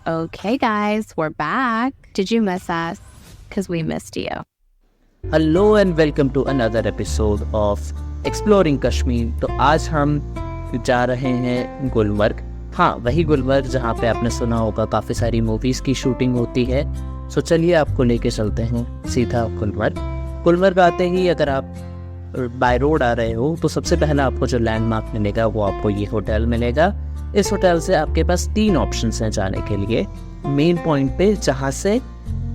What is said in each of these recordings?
Okay, guys, we're back. Did you miss us? Because we missed you. Hello and welcome to another episode of exploring Kashmir. तो आज हम जा रहे हैं गुलमर्ग। हाँ, वही गुलमर्ग जहाँ पे आपने सुना होगा काफ़ी सारी मूवीज़ की शूटिंग होती है। सो चलिए आपको लेके चलते हैं सीधा गुलमर्ग। गुलमर्ग आते ही अगर आप बाय रोड आ रहे हो तो सबसे पहला आपको जो लैंडमार्क मिलेगा वो आपको ये होटल मिलेगा। इस होटल से आपके पास 3 ऑप्शंस हैं जाने के लिए मेन पॉइंट पे, जहाँ से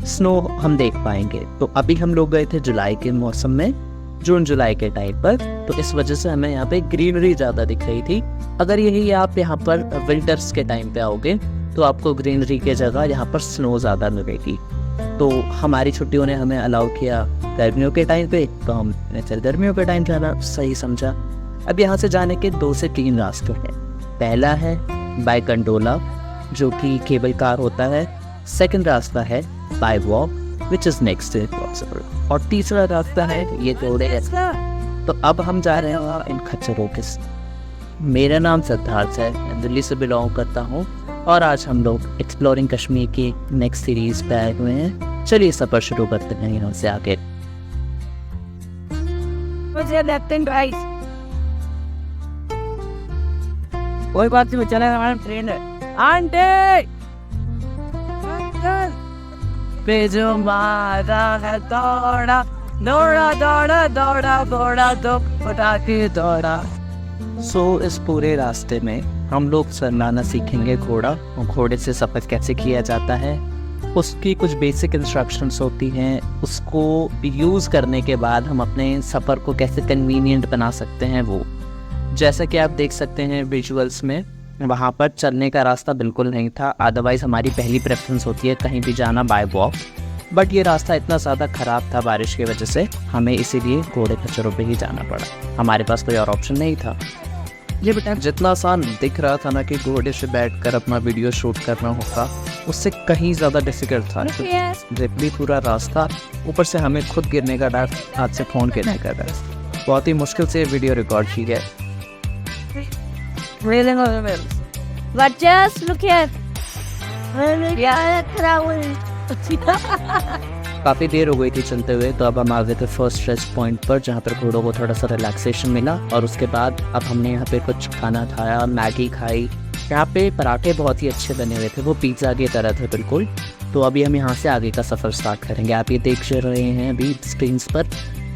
स्नो हम देख पाएंगे। तो अभी हम लोग गए थे जुलाई के मौसम में, जून जुलाई के टाइम पर, तो इस वजह से हमें यहाँ पे ग्रीनरी ज़्यादा दिख रही थी। अगर यही आप यहाँ पर विंटर्स के टाइम पे आओगे तो आपको ग्रीनरी के जगह यहाँ पर स्नो ज़्यादा मिलेगी। तो हमारी छुट्टियों ने हमें अलाउ किया गर्मियों के टाइम पे, तो हमने चल गर्मियों के टाइम जाना सही समझा। अब यहाँ से जाने के 2 से 3 रास्ते हैं। पहला है बाय गंडोला, जो कि केबल कार होता है। सेकंड रास्ता है bye walk, which is next possible, और तीसरा रास्ता है ये घोड़े। तो अब हम जा रहे हैं इन खच्चरों के। मेरा नाम सिद्धार्थ है, मैं दिल्ली से बिलोंग करता हूँ और आज हम लोग एक्सप्लोरिंग कश्मीर की नेक्स्ट सीरीज पे आए हुए हैं। चलिए सफर शुरू करते हैं यहाँ से आगे। कोई बात नहीं, चले हमारा ट्रेन है। आंटी पे जो मारा है दौड़ा दौड़ा दौड़ा दौड़ा दौड़ा दो पटाखे दौड़ा। सो इस पूरे रास्ते में हम लोग चलाना सीखेंगे घोड़ा, और घोड़े से सफ़र कैसे किया जाता है उसकी कुछ बेसिक इंस्ट्रक्शंस होती हैं। उसको यूज़ करने के बाद हम अपने सफ़र को कैसे कन्वीनियंट बना सकते हैं वो। जैसा कि आप देख सकते हैं विजुअल्स में, वहाँ पर चलने का रास्ता बिल्कुल नहीं था। अदरवाइज़ हमारी पहली प्रेफरेंस होती है कहीं भी जाना बाय वॉक, बट ये रास्ता इतना ज़्यादा ख़राब था बारिश की वजह से, हमें इसीलिए घोड़े खच्चरों पे ही जाना पड़ा। हमारे पास कोई और ऑप्शन नहीं था। ये बेटा जितना आसान दिख रहा था ना कि घोड़े से बैठकर अपना वीडियो शूट करना होगा, उससे कहीं ज़्यादा डिफिकल्ट था। भी पूरा रास्ता, ऊपर से हमें खुद गिरने का डर, हाथ से फ़ोन गिरने का डर। बहुत ही मुश्किल से वीडियो रिकॉर्ड की है। But just look at काफ़ी देर हो गई थी चलते हुए, तो अब हम आ गए थे फर्स्ट रेस्ट पॉइंट पर, जहाँ पर घोड़ों को थोड़ा सा रिलैक्सेशन मिला। और उसके बाद अब हमने यहाँ पे कुछ खाना खाया, मैगी खाई। यहाँ पे पराठे बहुत ही अच्छे बने हुए थे, वो पिज़्ज़ा की तरह थे बिल्कुल। तो अभी हम यहाँ से आगे का सफ़र स्टार्ट करेंगे। आप ये देख रहे हैं अभी स्क्रीन पर,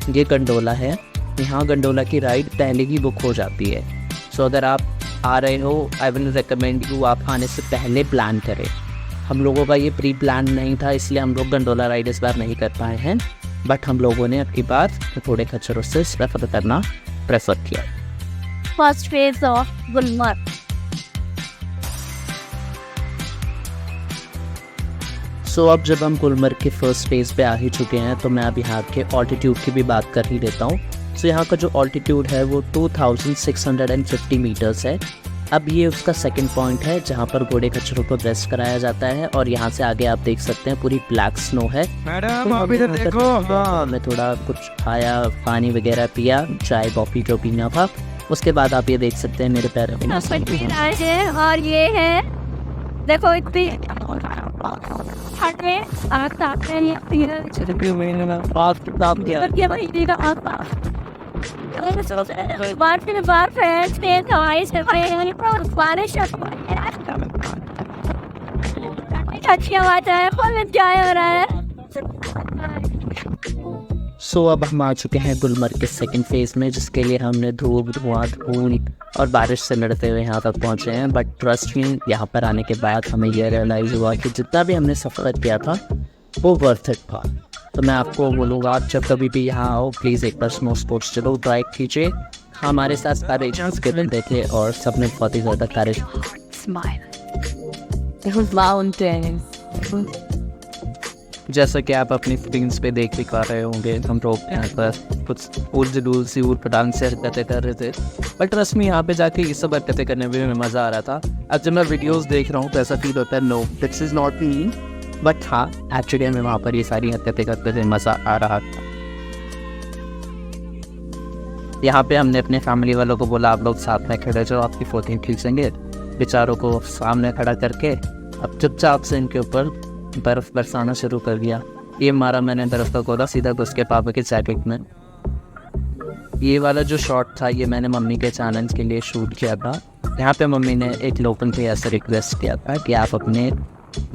ये गंडोला है। यहाँ गंडोला की राइड पहले ही बुक हो जाती है। सो अगर आप आ रहे हो, आई विल रिकमेंड यू आप आने से पहले प्लान करें। हम लोगों का ये प्री प्लान नहीं था, इसलिए हम लोग गंडोला राइड इस बार नहीं कर पाए हैं, बट हम लोगों ने अब की बार थोड़े खच्चरों से सफ़र करना प्रेफर किया। first phase of Gulmarg. सो अब जब हम गुलमर्ग के फर्स्ट फेज़ पे आ ही चुके हैं, तो मैं अब यहाँ के ऑल्टीट्यूड की भी बात कर ही देता हूँ। सो यहाँ का जो ऑल्टीट्यूड है वो 2650 मीटर्स है। अब ये उसका सेकंड पॉइंट है जहाँ पर घोड़े खच्चरों को रेस्ट कराया जाता है, और यहाँ से आगे आप देख सकते हैं पूरी ब्लैक स्नो है। मैडम अभी तो देखो। मैं थोड़ा कुछ खाया, पानी वगैरह पिया, चाय कॉफ़ी जो पीना था। उसके बाद आप ये देख सकते हैं मेरे पैर में और ये है, देखो इतनी हटवे बार फ्रेंड्स ने हवाई सफर बारिश अच्छी आवाज है, फुल एंजॉय हो रहा है। सो अब हम आ चुके हैं गुलमर्ग के सेकंड फेज़ में, जिसके लिए हमने धूप, धुआं, धूल और बारिश से लड़ते हुए यहाँ तक पहुँचे हैं। बट ट्रस्ट मी, यहाँ पर आने के बाद हमें यह रियलाइज़ हुआ कि जितना भी हमने सफ़र किया था वो वर्थ इट था। तो मैं आपको बोलूँगा, आप जब कभी भी यहाँ आओ प्लीज़ एक बार स्नो स्पोर्ट्स जरूर ट्राई कीजिए। हमारे साथ सारे के देखे और सबने बहुत ही ज़्यादा तारीफ। जैसा कि आप अपनी स्क्रीन्स पे देख भी पा रहे होंगे, हम लोग यहाँ पर कुछ उल सी ऊट पटांग से हरकतें कर रहे थे। बट ट्रस्ट में यहाँ पे जाके ये सब हरकतें करने में मज़ा आ रहा था। अब जब मैं वीडियोस देख रहा हूँ तो ऐसा फील होता है no this is not me, but हाँ एक्चुअली हमें वहाँ पर ये सारी हरकतें करते थे, मज़ा आ रहा था। यहाँ पे हमने अपने फैमिली वालों को बोला आप लोग साथ में खड़े जाओ, आपकी फ़ोटो खींचेंगे। बेचारों को सामने खड़ा करके अब चुपचाप से इनके ऊपर बर्फ़ बरसाना शुरू कर दिया। ये मारा मैंने बर्फ़ का गोला सीधा घुस के पापा के जैकेट में। ये वाला जो शॉट था ये मैंने मम्मी के चैलेंज के लिए शूट किया था। यहाँ पे मम्मी ने एक लोकल भैया से रिक्वेस्ट किया था कि आप अपने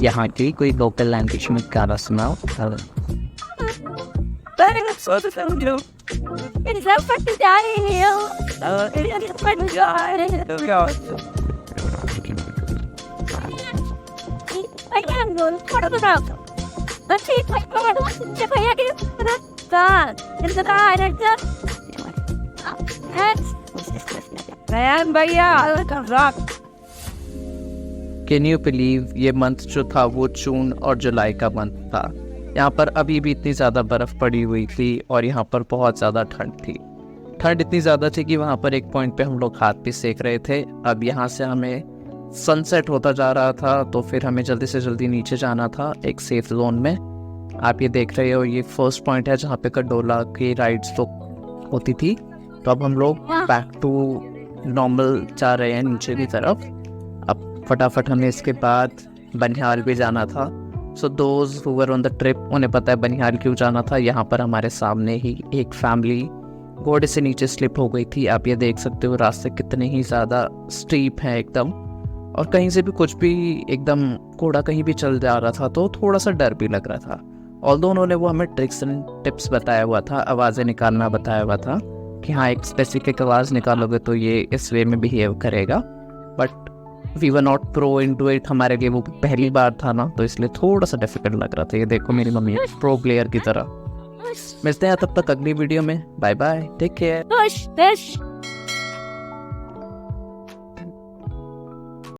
यहाँ की कोई लोकल लैंग्वेज में गाना सुनाओ। It's so fucking downhill. It's fucking God. I can't go. What about? Let's see if I can. If I can. Done. It's the guy. Rayyan भैया रॉक। कैन यू बिलीव ये मंथ जो था वो जून और जुलाई का मंथ था। यहाँ पर अभी भी इतनी ज़्यादा बर्फ़ पड़ी हुई थी और यहाँ पर बहुत ज़्यादा ठंड थी। ठंड इतनी ज़्यादा थी कि वहाँ पर एक पॉइंट पे हम लोग हाथ भी सेक रहे थे। अब यहाँ से हमें सनसेट होता जा रहा था तो फिर हमें जल्दी से जल्दी नीचे जाना था एक सेफ जोन में। आप ये देख रहे हो ये फर्स्ट पॉइंट है जहाँ पे कंडोला की राइड्स तो होती थी। तो अब हम लोग बैक टू नॉर्मल जा रहे हैं नीचे की तरफ। अब फटाफट हमें इसके बाद बनिहाल भी जाना था। So those who were on the trip उन्हें पता है बनिहाल क्यों जाना था। यहाँ पर हमारे सामने ही एक फैमिली घोड़े से नीचे स्लिप हो गई थी। आप ये देख सकते हो रास्ते कितने ही ज़्यादा स्टीप हैं एकदम, और कहीं से भी कुछ भी एकदम घोड़ा कहीं भी चल जा रहा था तो थोड़ा सा डर भी लग रहा था। ऑल्दो उन्होंने वो हमें ट्रिक्स एंड टिप्स बताया हुआ था, आवाज़ें निकालना बताया हुआ था कि हाँ एक स्पेसिफिक आवाज़ निकालोगे तो ये इस वे में बिहेव करेगा। But we were not pro into it, हमारे लिए वो पहली बार था ना तो इसलिए थोड़ा सा डिफिकल्ट लग रहा था। ये देखो मेरी मम्मी प्रो प्लेयर की तरह। मिलते हैं तब तक अगली वीडियो में। Bye bye, take care. Push this.